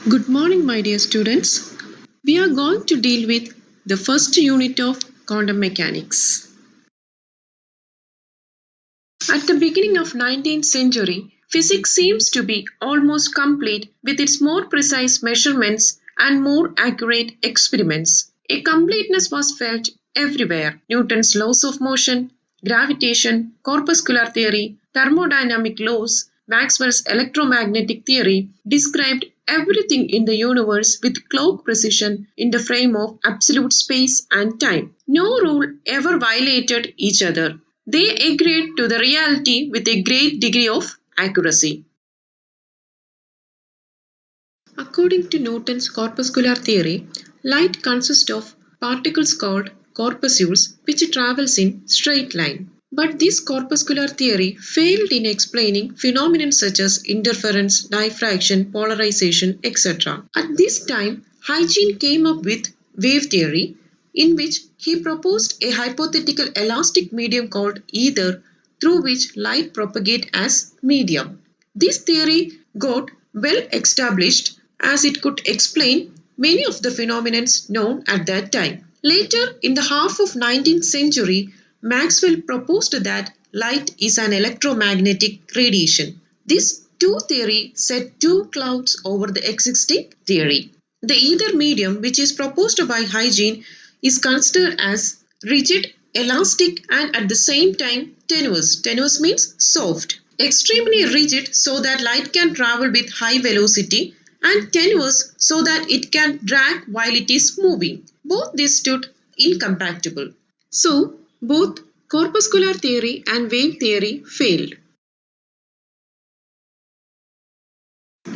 Good morning, my dear students. We are going to deal with the first unit of quantum mechanics. At the beginning of 19th century, physics seems to be almost complete with its more precise measurements and more accurate experiments. A completeness was felt everywhere. Newton's laws of motion, gravitation, corpuscular theory, thermodynamic laws, Maxwell's electromagnetic theory described everything in the universe with clock precision in the frame of absolute space and time. No rule ever violated each other. They agreed to the reality with a great degree of accuracy. According to Newton's corpuscular theory, light consists of particles called corpuscles which travels in straight line. But this corpuscular theory failed in explaining phenomena such as interference, diffraction, polarization, etc. At this time, Huygens came up with wave theory, in which he proposed a hypothetical elastic medium called ether through which light propagates as medium. This theory got well established as it could explain many of the phenomena known at that time. Later, in the half of 19th century, Maxwell proposed that light is an electromagnetic radiation. This two theory set two clouds over the existing theory. The ether medium, which is proposed by Huygens, is considered as rigid, elastic, and at the same time tenuous. Tenuous means soft. Extremely rigid so that light can travel with high velocity, and tenuous so that it can drag while it is moving. Both these stood incompatible. So, both corpuscular theory and wave theory failed.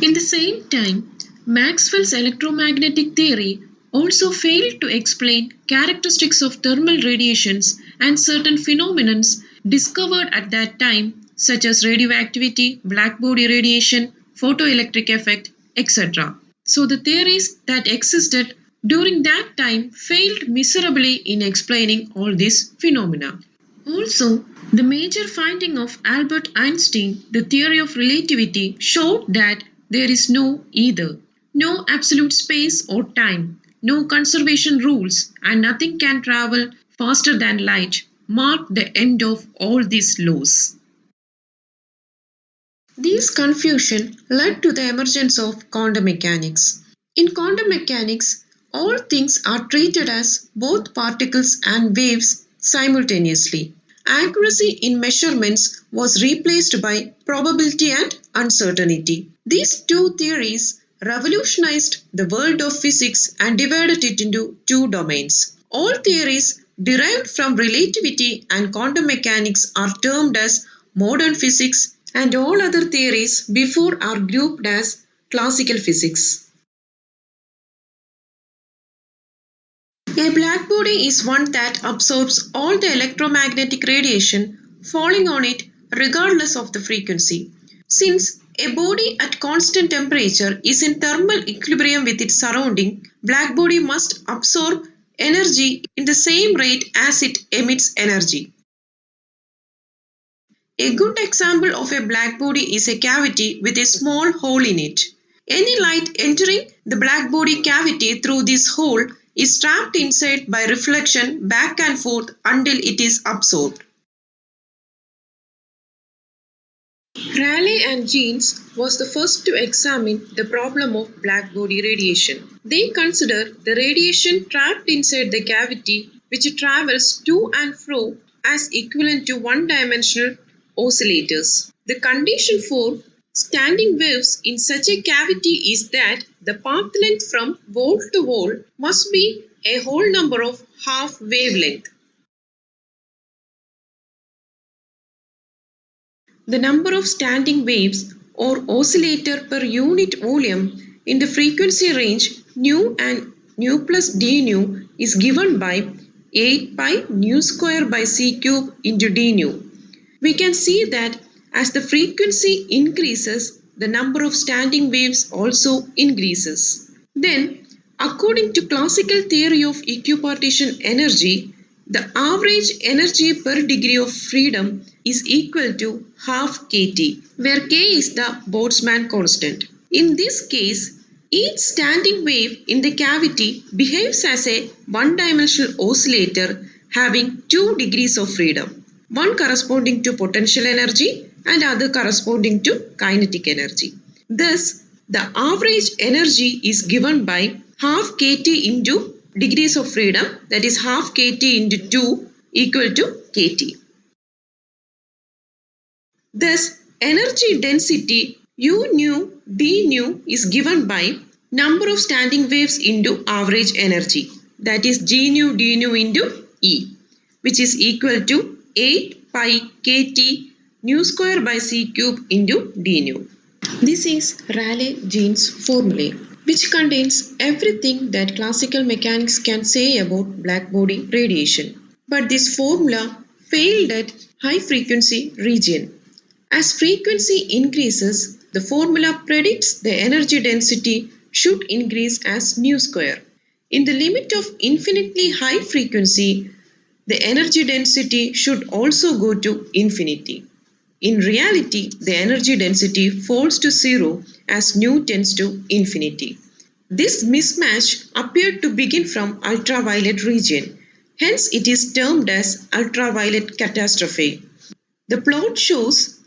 In the same time, Maxwell's electromagnetic theory also failed to explain characteristics of thermal radiations and certain phenomena discovered at that time, such as radioactivity, blackbody radiation, photoelectric effect, etc. So the theories that existed during that time failed miserably in explaining all these phenomena. Also, the major finding of Albert Einstein, the theory of relativity, showed that there is no either, no absolute space or time, no conservation rules, and nothing can travel faster than light, marked the end of all these laws. This confusion led to the emergence of quantum mechanics. In quantum mechanics, all things are treated as both particles and waves simultaneously. Accuracy in measurements was replaced by probability and uncertainty. These two theories revolutionized the world of physics and divided it into two domains. All theories derived from relativity and quantum mechanics are termed as modern physics, and all other theories before are grouped as classical physics. A black body is one that absorbs all the electromagnetic radiation falling on it regardless of the frequency. Since a body at constant temperature is in thermal equilibrium with its surrounding, black body must absorb energy in the same rate as it emits energy. A good example of a black body is a cavity with a small hole in it. Any light entering the black body cavity through this hole is trapped inside by reflection back and forth until it is absorbed. Rayleigh and Jeans was the first to examine the problem of black body radiation. They considered the radiation trapped inside the cavity, which travels to and fro, as equivalent to one-dimensional oscillators. The condition for standing waves in such a cavity is that the path length from wall to wall must be a whole number of half wavelength. The number of standing waves or oscillator per unit volume in the frequency range nu and nu plus d nu is given by 8 pi nu square by c cube into d nu. We can see that as the frequency increases, the number of standing waves also increases. Then, according to classical theory of equipartition energy, the average energy per degree of freedom is equal to half kT, where k is the Boltzmann constant. In this case, Each standing wave in the cavity behaves as a one-dimensional oscillator having 2 degrees of freedom, one corresponding to potential energy and other corresponding to kinetic energy. Thus, the average energy is given by half kT into degrees of freedom, that is half kT into 2 equal to kT. Thus, energy density U nu d nu is given by number of standing waves into average energy, that is G nu d nu into E, which is equal to 8 pi kT nu square by C cube into d nu. This is Rayleigh-Jean's formulae, which contains everything that classical mechanics can say about blackbody radiation. But this formula failed at high frequency region. As frequency increases, the formula predicts the energy density should increase as nu square. In the limit of infinitely high frequency, the energy density should also go to infinity. In reality, the energy density falls to zero as nu tends to infinity. This mismatch appeared to begin from ultraviolet region. Hence, it is termed as ultraviolet catastrophe. The plot shows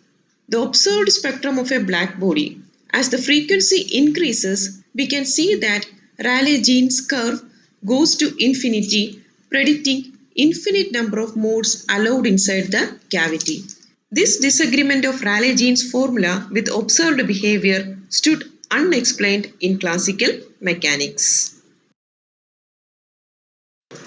the observed spectrum of a black body. As the frequency increases, we can see that Rayleigh-Jean's curve goes to infinity, predicting infinite number of modes allowed inside the cavity. This disagreement of Rayleigh-Jean's formula with observed behavior stood unexplained in classical mechanics.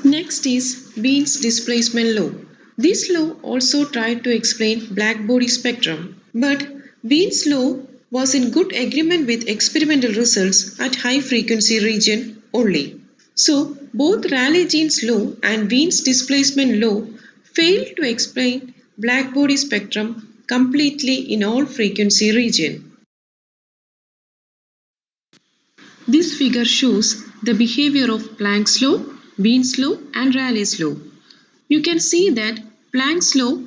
Next is Wien's displacement law. This law also tried to explain blackbody spectrum, but Wien's law was in good agreement with experimental results at high frequency region only. So, both Rayleigh-Jean's law and Wien's displacement law failed to explain blackbody spectrum completely in all frequency region. This figure shows the behavior of Planck's law, Wien's law and Rayleigh's law. You can see that Planck's law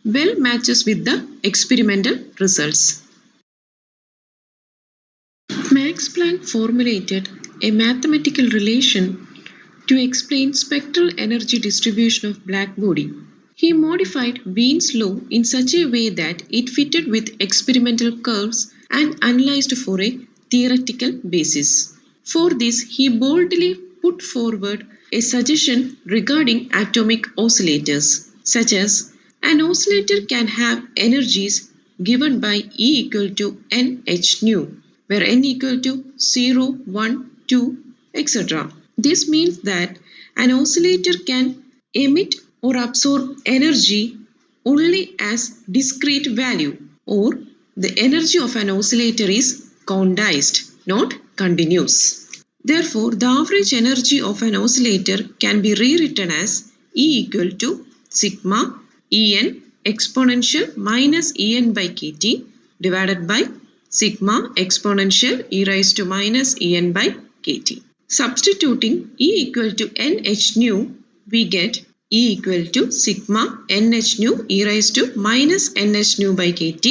well matches with the experimental results. Max Planck formulated a mathematical relation to explain spectral energy distribution of blackbody. He modified Wien's law in such a way that it fitted with experimental curves and analyzed for a theoretical basis. For this, he boldly put forward a suggestion regarding atomic oscillators, such as an oscillator can have energies given by E equal to nh nu, where n equal to 0, 1, 2, etc. This means that an oscillator can emit or absorb energy only as discrete value, or the energy of an oscillator is quantized, not continuous. Therefore, the average energy of an oscillator can be rewritten as E equal to sigma En exponential minus En by kT divided by sigma exponential e raised to minus En by kT. Substituting E equal to nh nu, we get E equal to sigma nh nu e raised to minus nh nu by kT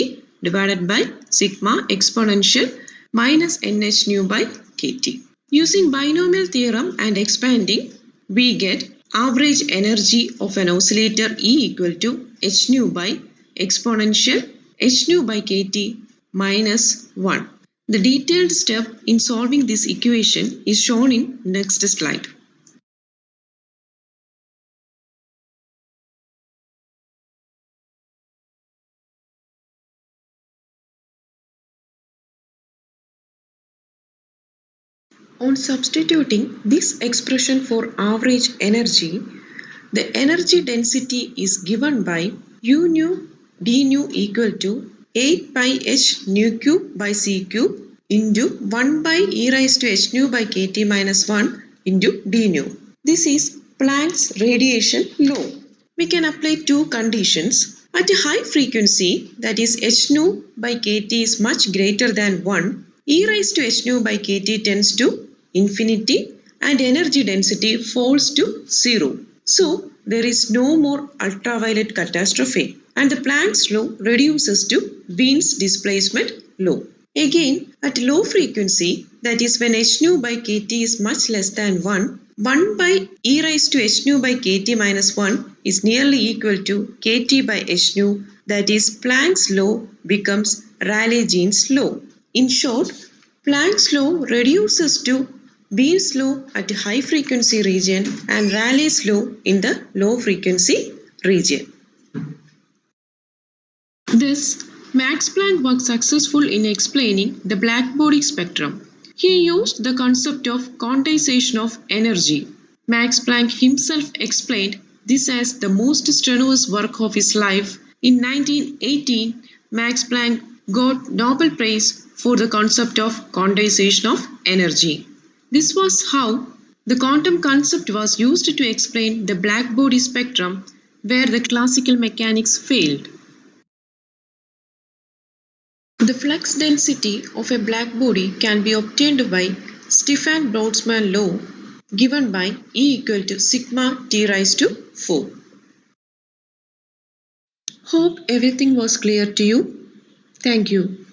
divided by sigma exponential minus nh nu by kT. Using binomial theorem and expanding, we get average energy of an oscillator E equal to h nu by exponential h nu by kT minus 1. The detailed step in solving this equation is shown in next slide. On substituting this expression for average energy, the energy density is given by U nu d nu equal to 8 pi h nu cube by c cube into 1 by e raised to h nu by kT minus 1 into d nu. This is Planck's radiation law. We can apply two conditions. At a high frequency, that is h nu by kT is much greater than 1, e raised to h nu by kT tends to infinity and energy density falls to 0. So, there is no more ultraviolet catastrophe and the Planck's law reduces to Wien's displacement law. Again, at low frequency, that is when h nu by kt is much less than 1 by e raised to h nu by kt minus 1 is nearly equal to kt by h nu, that is Planck's law becomes Rayleigh-Jean's law. In short, Planck's law reduces to Beam's law at a high frequency region and Rayleigh's law in the low frequency region. Thus, Max Planck was successful in explaining the blackbody spectrum. He used the concept of quantization of energy. Max Planck himself explained this as the most strenuous work of his life. In 1918, Max Planck got Nobel Prize for the concept of quantization of energy. This was how the quantum concept was used to explain the blackbody spectrum where the classical mechanics failed. The flux density of a blackbody can be obtained by Stefan-Boltzmann law given by E equal to sigma T raised to 4. Hope everything was clear to you. Thank you.